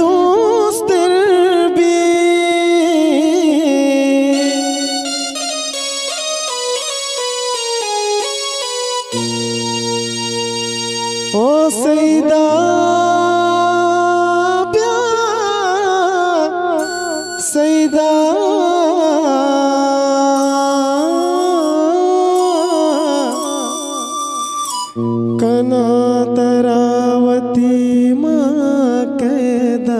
दोस्तर भी ओ सईदा सईदा कना तरावती माँ कैदा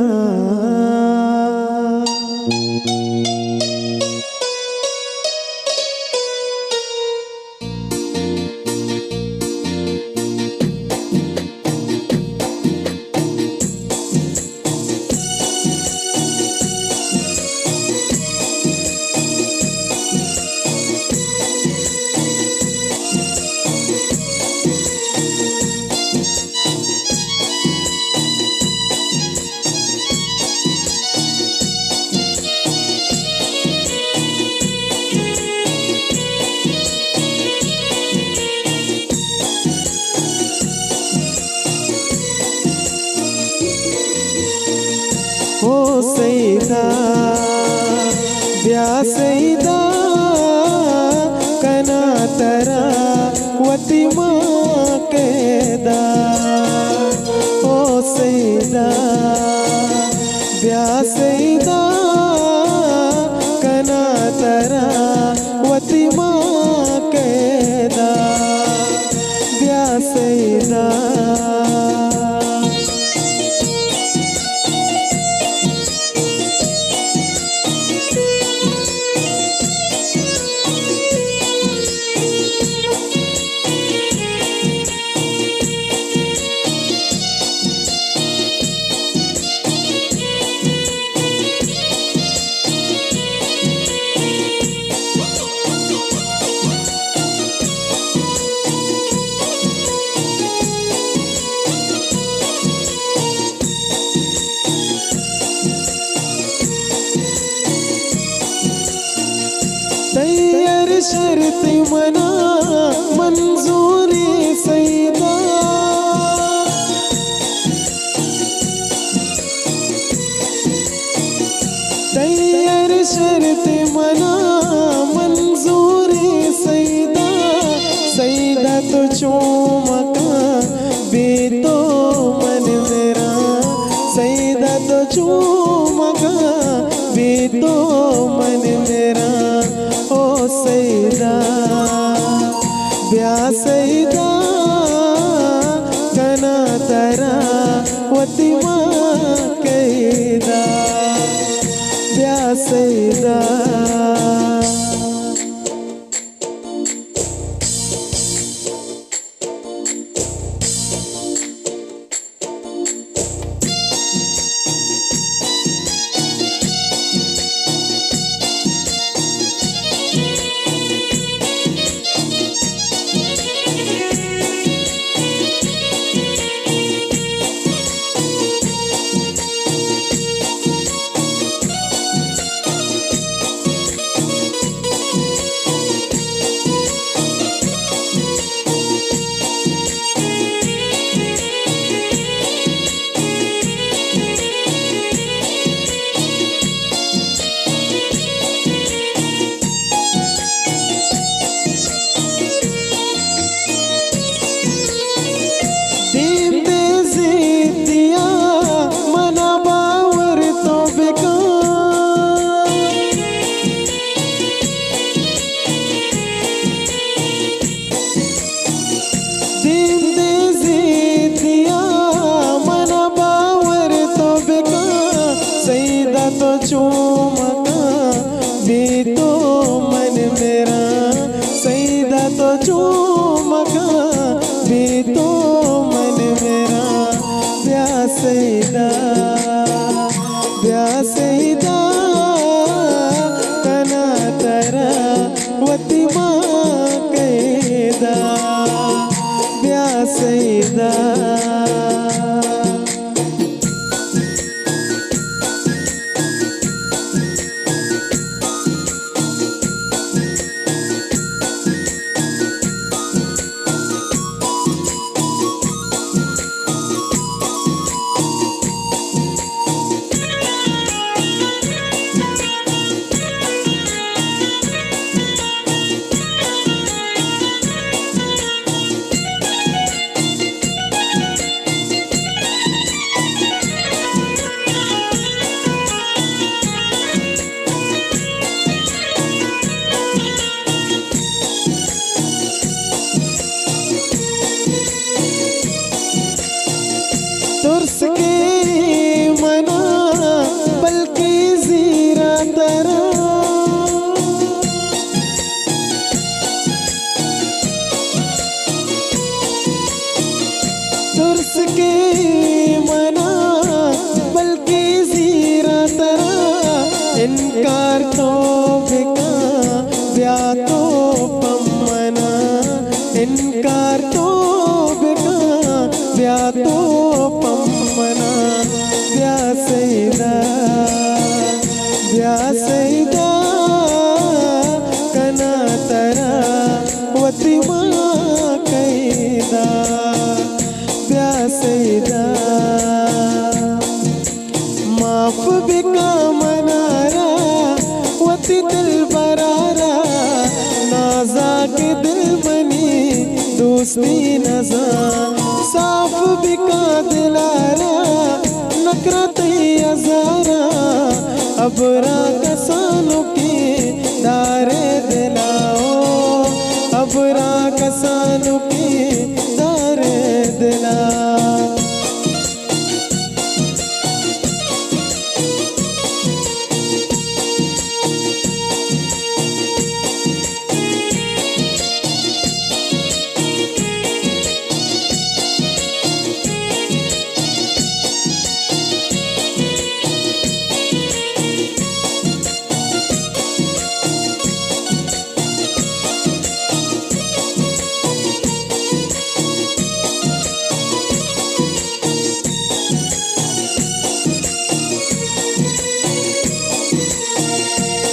ओ सईदा ब्या सईदा कना तरा वती माँ कैदा ओ सईदा ब्या सईदा कना तरा वती माँ कैदा ब्या सईदा तैयार शर्त मना मंजूरी सईदा तैयार शर्त मना मंजूरी सईदा सईदा तो चूमका बेतो मन मेरा सईदा तो चूमका बेतो मन मेरा ओ सईदा ब्या सईदा कना तरा वती माँ कैदा ब्या सईदा इनकार तो बिका ब्या तो पम्मना इनकार तो बिका ब्या तो पम्मना ब्या सैदा कना तरा वतिमा कैदा ब्या सैदा माफ बिका मनारा वती दिल बरारा नाजा के दिल मनी दोस्ती नजा साफ बिका दिलारा नकरत अजारा अबरा कसानों की दारे दिलाओ अबरा कसानों की दारे दिलाओ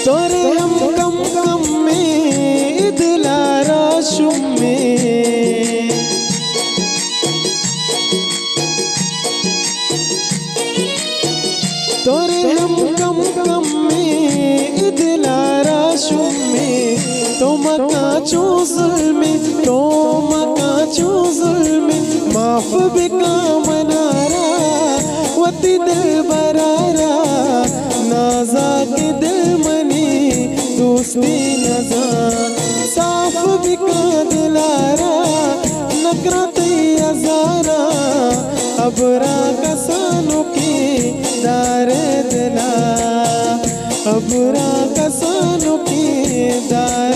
तोरे हम कम कम में दिलारा शुम में तोरे हम कम कम में दिलारा शुम में तो मका चूजुल में माफ बिका मनारा वती दिल बरारा नाजा के दिल मनी दोस्ती नजा साफ बिका दिलारा नकरत अजारा अबरा कसानों की दारे दिला अबरा कसानों की दारे